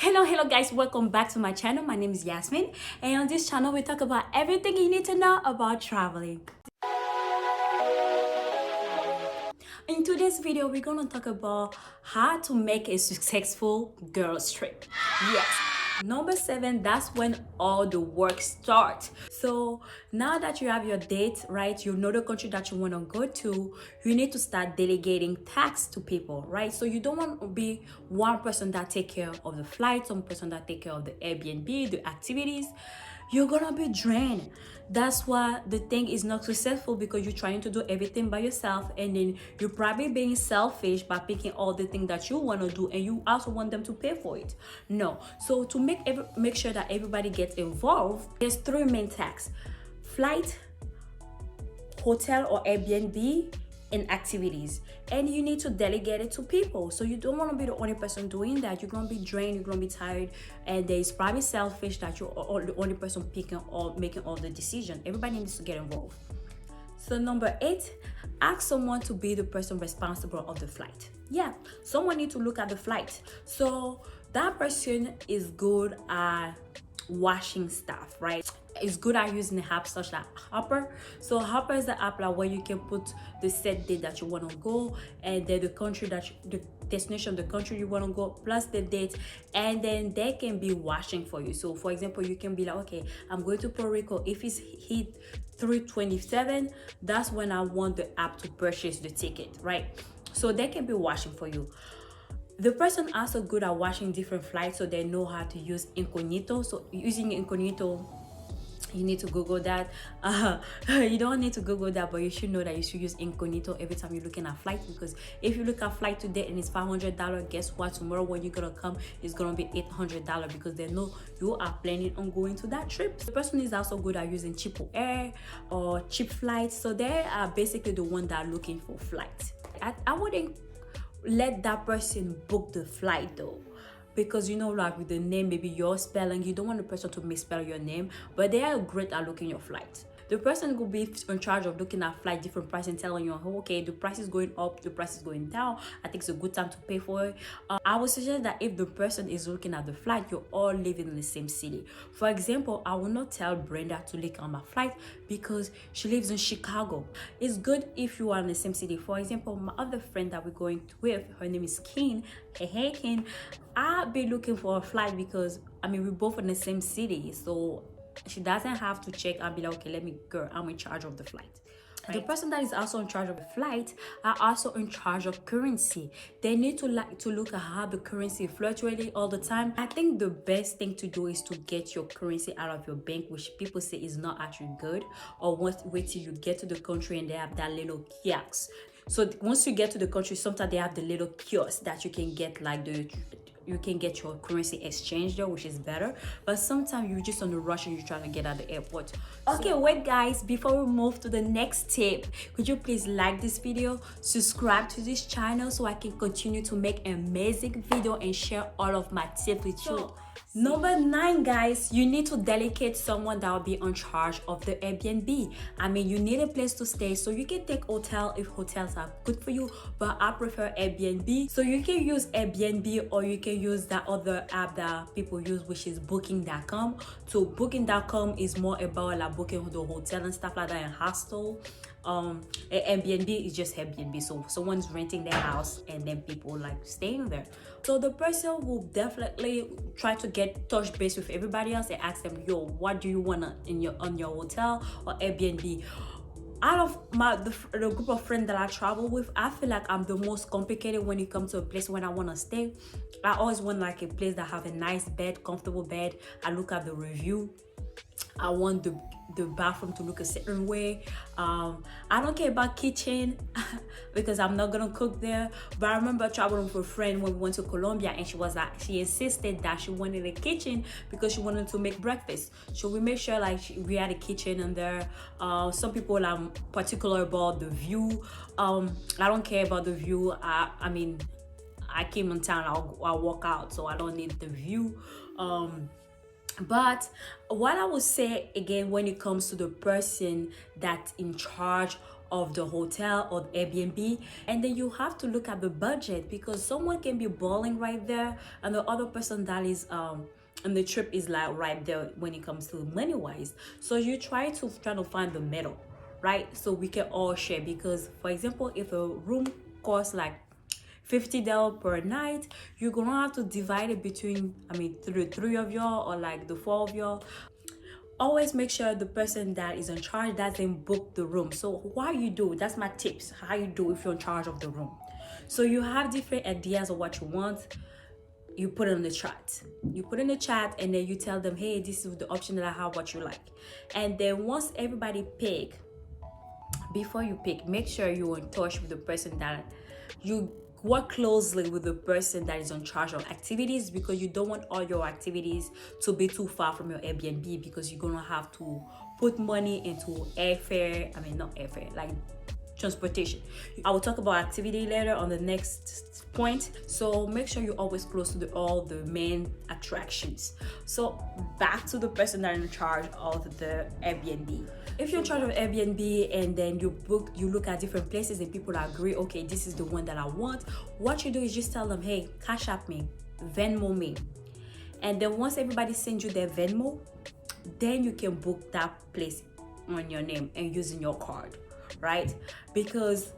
Hello guys, welcome back to my channel. My name is Yasmin, and on this channel we talk about everything you need to know about traveling. In today's video, we're gonna talk about how to make a successful girls trip. Yes, number 7, that's when all the work starts. So now that you have your date, right, you know the country that you want to go to, you need to start delegating tasks to people, right? So you don't want to be one person that take care of the flight, one person that take care of the Airbnb, the activities. You're gonna be drained. That's why the thing is not successful, because you're trying to do everything by yourself, and then you're probably being selfish by picking all the things that you want to do, and you also want them to pay for it. No. So to make sure that everybody gets involved, there's 3 main tasks: flight, hotel or Airbnb, and activities. And you need to delegate it to people. So you don't want to be the only person doing that. You're going to be drained, you're going to be tired, and there's probably selfish that you're the only person making all the decisions. Everybody needs to get involved. So number 8, ask someone to be the person responsible of the flight. Yeah, someone needs to look at the flight. So that person is good at washing stuff, right? It's good at using the app such like Hopper. So Hopper is the app like where you can put the set date that you want to go, and then the country the destination, the country you want to go, plus the date, and then they can be washing for you. So for example, you can be like, okay, I'm going to Puerto Rico. If it's hit 3/27, that's when I want the app to purchase the ticket, right? So they can be washing for you. The person also good at watching different flights, so they know how to use incognito. So using incognito, you need to Google that. You don't need to Google that, but you should know that you should use incognito every time you're looking at flight, because if you look at flight today and it's $500, guess what? Tomorrow when you're gonna come, it's gonna be $800, because they know you are planning on going to that trip. The person is also good at using cheap air or cheap flights, so they are basically the one that are looking for flights. I wouldn't let that person book the flight though, because you know, like with the name, maybe your spelling, you don't want the person to misspell your name, but they are great at looking your flight. The person will be in charge of looking at flight, different price, and telling you, oh, okay, the price is going up, the price is going down, I think it's a good time to pay for it. I would suggest that if the person is looking at the flight, you're all living in the same city. For example, I will not tell Brenda to look on my flight because she lives in Chicago. It's good if you are in the same city. For example, my other friend that we're going with, her name is Keen. Hey Keen, I'll be looking for a flight because I mean, we're both in the same city, so she doesn't have to check. I'll be like, okay, girl, I'm in charge of the flight. Right. The person that is also in charge of the flight are also in charge of currency. They need to look at how the currency fluctuating all the time. I think the best thing to do is to get your currency out of your bank, which people say is not actually good. Or wait till you get to the country and they have that little kiosk. So once you get to the country, sometimes they have the little kiosk that you can get, like you can get your currency exchange there, which is better. But sometimes you're just on the rush and you're trying to get out of the airport. Okay, wait guys, before we move to the next tip, could you please like this video, subscribe to this channel so I can continue to make amazing video and share all of my tips with you. Number 9, guys, you need to delegate someone that will be in charge of the Airbnb. I mean, you need a place to stay, so you can take hotel if hotels are good for you, but I prefer Airbnb. So you can use Airbnb, or you can use that other app that people use, which is booking.com. So booking.com is more about like booking the hotel and stuff like that, and hostel. Airbnb is just Airbnb, so someone's renting their house and then people like staying there. So the person will definitely try to get touch base with everybody else and ask them, yo, what do you want on your hotel or Airbnb? Out of the group of friends that I travel with, I feel like I'm the most complicated when it comes to a place when I want to stay. I always want like a place that have a nice bed, comfortable bed. I look at the review. I want the bathroom to look a certain way. I don't care about kitchen because I'm not gonna cook there. But I remember traveling with a friend when we went to Colombia, and she insisted that she wanted a kitchen because she wanted to make breakfast. So we made sure like we had a kitchen in there. Some people are particular about the view. I don't care about the view. I mean, I came in town, I'll walk out, so I don't need the view. But what I would say again, when it comes to the person that's in charge of the hotel or the Airbnb, and then you have to look at the budget, because someone can be balling right there and the other person that is and the trip is like right there when it comes to money wise. So you try to find the middle, right? So we can all share, because for example, if a room costs like $50 per night, you're gonna have to divide it between, I mean, through the three of y'all or like the four of y'all. Always make sure the person that is in charge doesn't book the room. So what you do, that's my tips, how you do if you're in charge of the room. So you have different ideas of what you want, you put it in the chat. You put in the chat and then you tell them, hey, this is the option that I have, what you like. And then once everybody pick, before you pick, make sure you're in touch with the person that you work closely with, the person that is in charge of activities, because you don't want all your activities to be too far from your Airbnb, because you're gonna have to put money into airfare, I mean not airfare, like transportation. I will talk about activity later on the next point. So make sure you're always close to all the main attractions. So back to the person that is in charge of the Airbnb. If you're in charge of Airbnb and then you look at different places and people agree, okay, this is the one that I want, what you do is just tell them, hey, Cash App me, Venmo me. And then once everybody sends you their Venmo, then you can book that place on your name and using your card, right? Because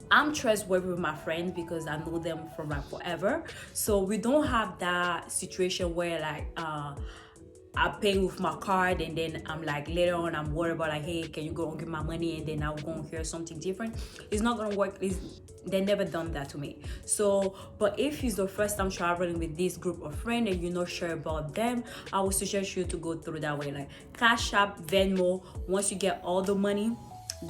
I'm trustworthy with my friends, because I know them from like forever. So we don't have that situation where like I'm paying with my card and then I'm like later on I'm worried about like, hey, can you go and give my money, and then I'm gonna hear something different. It's not gonna work. They never done that to me. So but if it's the first time traveling with this group of friends and you're not sure about them, I would suggest you to go through that way, like Cash App, Venmo. Once you get all the money,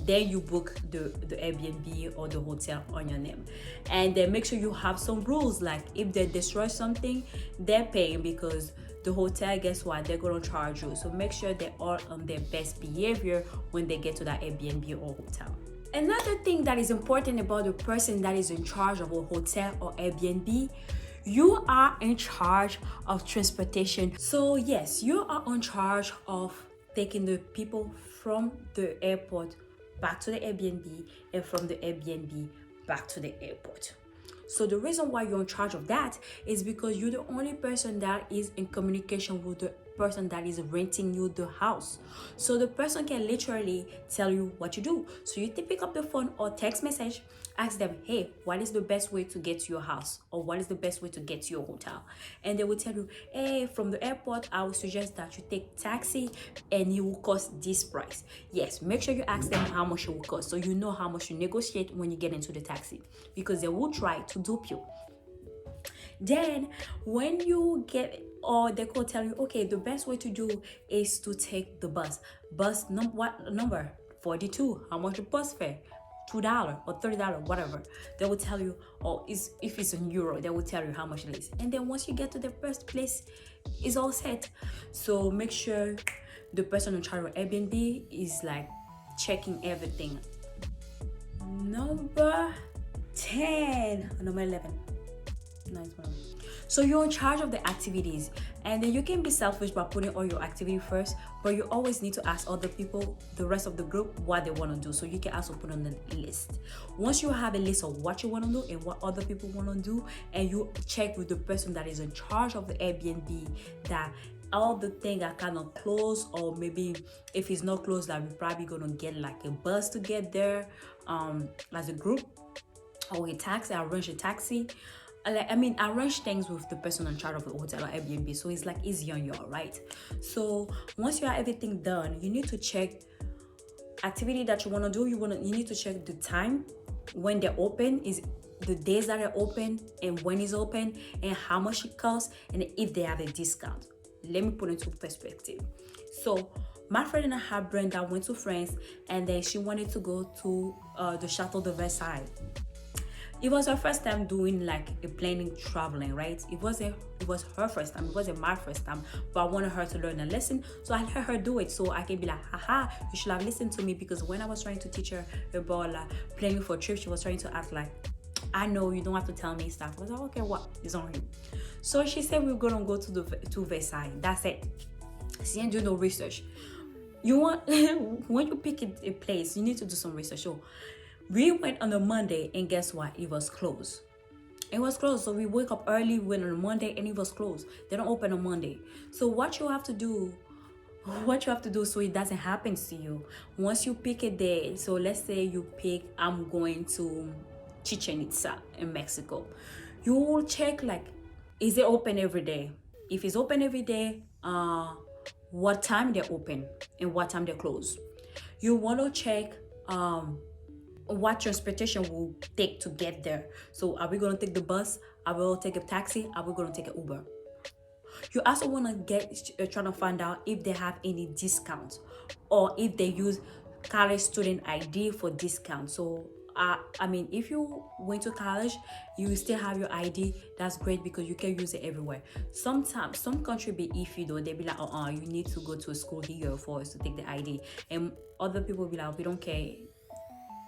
then you book the Airbnb or the hotel on your name. And then make sure you have some rules, like if they destroy something, they're paying, because the hotel, guess what, they're gonna charge you. So make sure they're all on their best behavior when they get to that Airbnb or hotel. Another thing that is important about the person that is in charge of a hotel or Airbnb, you are in charge of transportation. So yes, you are in charge of taking the people from the airport back to the Airbnb and from the Airbnb back to the airport. So the reason why you're in charge of that is because you're the only person that is in communication with the person that is renting you the house. So the person can literally tell you what to do. So you pick up the phone or text message, ask them, hey, what is the best way to get to your house, or what is the best way to get to your hotel? And they will tell you, hey, from the airport, I would suggest that you take taxi and it will cost this price. Yes, make sure you ask them how much it will cost, so you know how much you negotiate when you get into the taxi, because they will try to dupe you. Then when you get, or they could tell you, okay, the best way to do is to take the bus. What number? 42. How much the bus fare? $2 or $30, whatever. They will tell you, or if it's in euro, they will tell you how much it is. And then once you get to the first place, it's all set. So make sure the person in charge of Airbnb is like checking everything. Number 11. Nice one. So you're in charge of the activities, and then you can be selfish by putting all your activity first, but you always need to ask other people, the rest of the group, what they want to do. So you can also put on the list. Once you have a list of what you want to do and what other people want to do, and you check with the person that is in charge of the Airbnb that all the things are kind of close, or maybe if it's not close, like we're probably gonna get like a bus to get there as a group, or a taxi, arrange a taxi. Arrange things with the person in charge of the hotel or Airbnb, so it's like easy on y'all, right? So once you have everything done, you need to check activity that you want to do. You need to check the time when they're open, is the days that are open and when it's open, and how much it costs, and if they have a discount. Let me put into perspective. So my friend and I had Brenda went to France, and then she wanted to go to the Chateau de Versailles. It was her first time doing like a planning traveling, right? It was her first time. It wasn't my first time, but I wanted her to learn a lesson, so I let her do it, so I can be like, haha, you should have listened to me. Because when I was trying to teach her about planning for trips, she was trying to act like, I know, you don't have to tell me stuff. I was like, okay, what is on you? So she said we're gonna go to Versailles. That's it. She didn't do no research. You want when you pick a place, you need to do some research. So we went on a Monday, and guess what? It was closed. It was closed. So we wake up early, went on a Monday, and it was closed. They don't open on Monday. So what you have to do so it doesn't happen to you, once you pick a day, so let's say you pick, I'm going to Chichen Itza in Mexico, you will check like, is it open every day? If it's open every day, what time they're open and what time they close. You want to check what transportation will take to get there. So are we going to take the bus? Are we going to take a taxi? Are we going to take an Uber? You also want to trying to find out if they have any discounts, or if they use college student ID for discount. So I mean, if you went to college, you still have your ID. That's great because you can use it everywhere. Sometimes some country be iffy though. They be like, you need to go to a school here for us to take the ID, and other people be like, we don't care.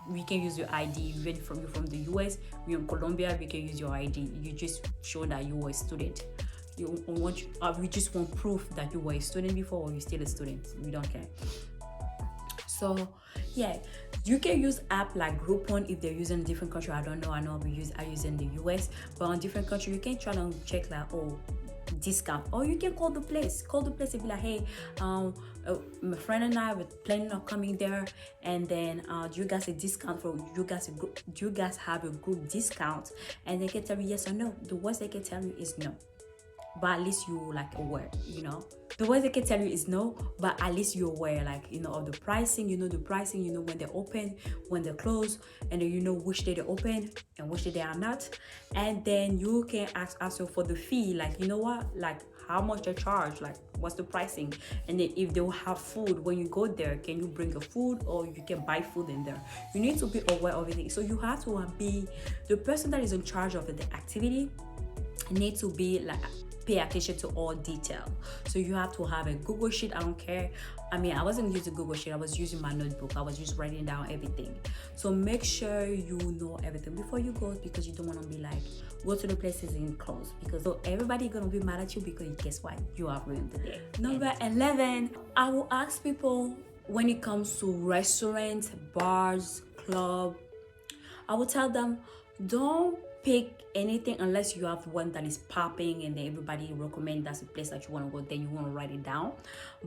We can use your ID. Even from the US, we're in Colombia, we can use your ID. You just show that you were a student. We just want proof that you were a student before, or you're still a student. We don't care. So yeah, you can use app like Groupon if they're using a different country. I don't know. I know I use in the US, but on different country you can try to check like, discount, or you can call the place and be like, hey, my friend and I were planning on coming there, and then do you guys a discount for you guys? Do you guys have a group discount? And they can tell you yes or no. The worst they can tell you is no, but at least you like aware, the worst they can tell you is no, but at least you're aware, like, of the pricing. The pricing, when they're open, when they're closed, and then which day they're open and which day they are not. And then you can ask also for the fee, like, like how much they charge, like what's the pricing. And then if they will have food when you go there, can you bring a food, or you can buy food in there. You need to be aware of everything. So you have to be the person that is in charge of the activity, need to be like pay attention to all detail. So you have to have a Google Sheet. I don't care. I mean, I wasn't using Google Sheet. I was using my notebook. I was just writing down everything. So make sure you know everything before you go, because you don't want to be like, go to the places and close, because everybody gonna be mad at you, because guess what? You have ruined the day. Number 11, I will ask people when it comes to restaurants, bars, club, I will tell them, don't pick anything unless you have one that is popping and then everybody recommend that's a place that you want to go, then you want to write it down.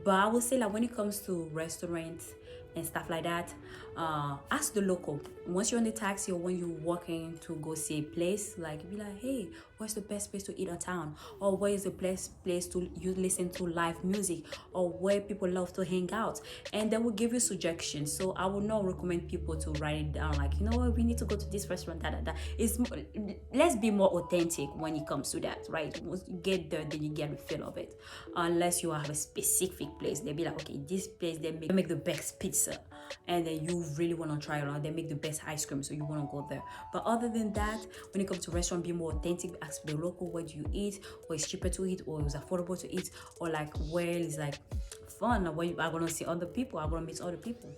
But I would say, like, when it comes to restaurants and stuff like that, ask the local. Once you're on the taxi, or when you're walking to go see a place, like, be like, hey, where's the best place to eat in town? Or where is the best place to you listen to live music, or where people love to hang out? And they will give you suggestions. So I would not recommend people to write it down, like, what, we need to go to this restaurant, let's be more authentic when it comes to that, right? Once you get there, then you get a feel of it. Unless you have a specific place, they'll be like, okay, this place, they make the best pizza, and then you really want to try it out. They make the best ice cream, so you want to go there. But other than that, when it comes to restaurant, be more authentic. Ask the local, where do you eat, or it's cheaper to eat, or it's affordable to eat, or like where it's like fun, or where you are going to see other people, are going to meet other people.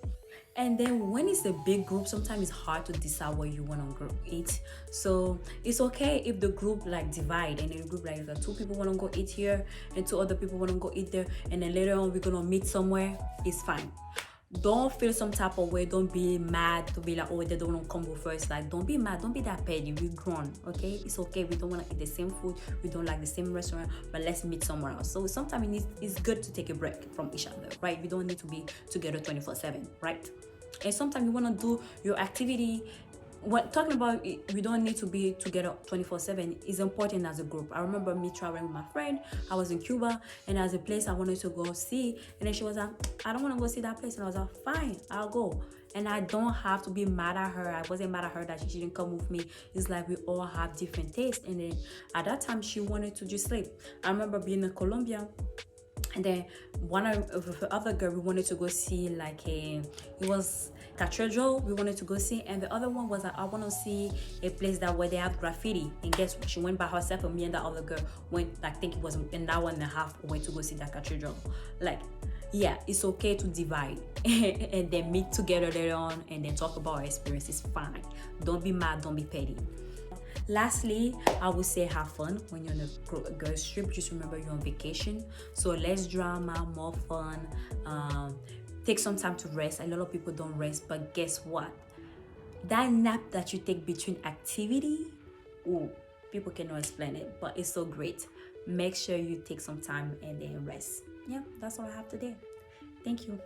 And then when it's a big group, sometimes it's hard to decide where you want to eat. So it's okay if the group like divide, and in a group like if 2 people want to go eat here and 2 other people want to go eat there, and then later on we're gonna meet somewhere. It's fine. Don't feel some type of way. Don't be mad to be like, oh, they don't want to come first. Like, don't be mad. Don't be that petty. We're grown, okay? It's okay. We don't want to eat the same food. We don't like the same restaurant, but let's meet somewhere else. So sometimes it's good to take a break from each other, right? We don't need to be together 24/7, right? And sometimes you want to do your activity. What talking about, we don't need to be together 24/7. It's important as a group. I remember me traveling with my friend. I was in Cuba, and there's a place I wanted to go see, and then she was like, I don't want to go see that place, and I was like, fine, I'll go. And I don't have to be mad at her. I wasn't mad at her that she didn't come with me. It's like we all have different tastes. And then at that time, she wanted to just sleep. I remember being in Colombia, and then one of the other girl, we wanted to go see like it was cathedral we wanted to go see, and the other one was like, I want to see a place that where they have graffiti. And guess what? She went by herself, and me and the other girl went, I think it was an hour and a half away to go see that cathedral. Like, yeah, it's okay to divide and then meet together later on and then talk about our experiences. Fine. Don't be mad, don't be petty. Lastly, I would say have fun when you're on a girls trip. Just remember you're on vacation, so less drama, more fun. take some time to rest. A lot of people don't rest, but guess what? That nap that you take between activity, oh, people cannot explain it, but it's so great. Make sure you take some time and then rest. Yeah, that's all I have today. Thank you.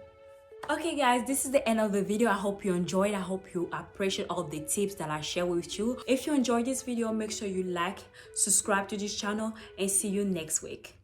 Okay guys, this is the end of the video. I hope you enjoyed. I hope you appreciate all the tips that I share with you. If you enjoyed this video, make sure you like, subscribe to this channel, and see you next week.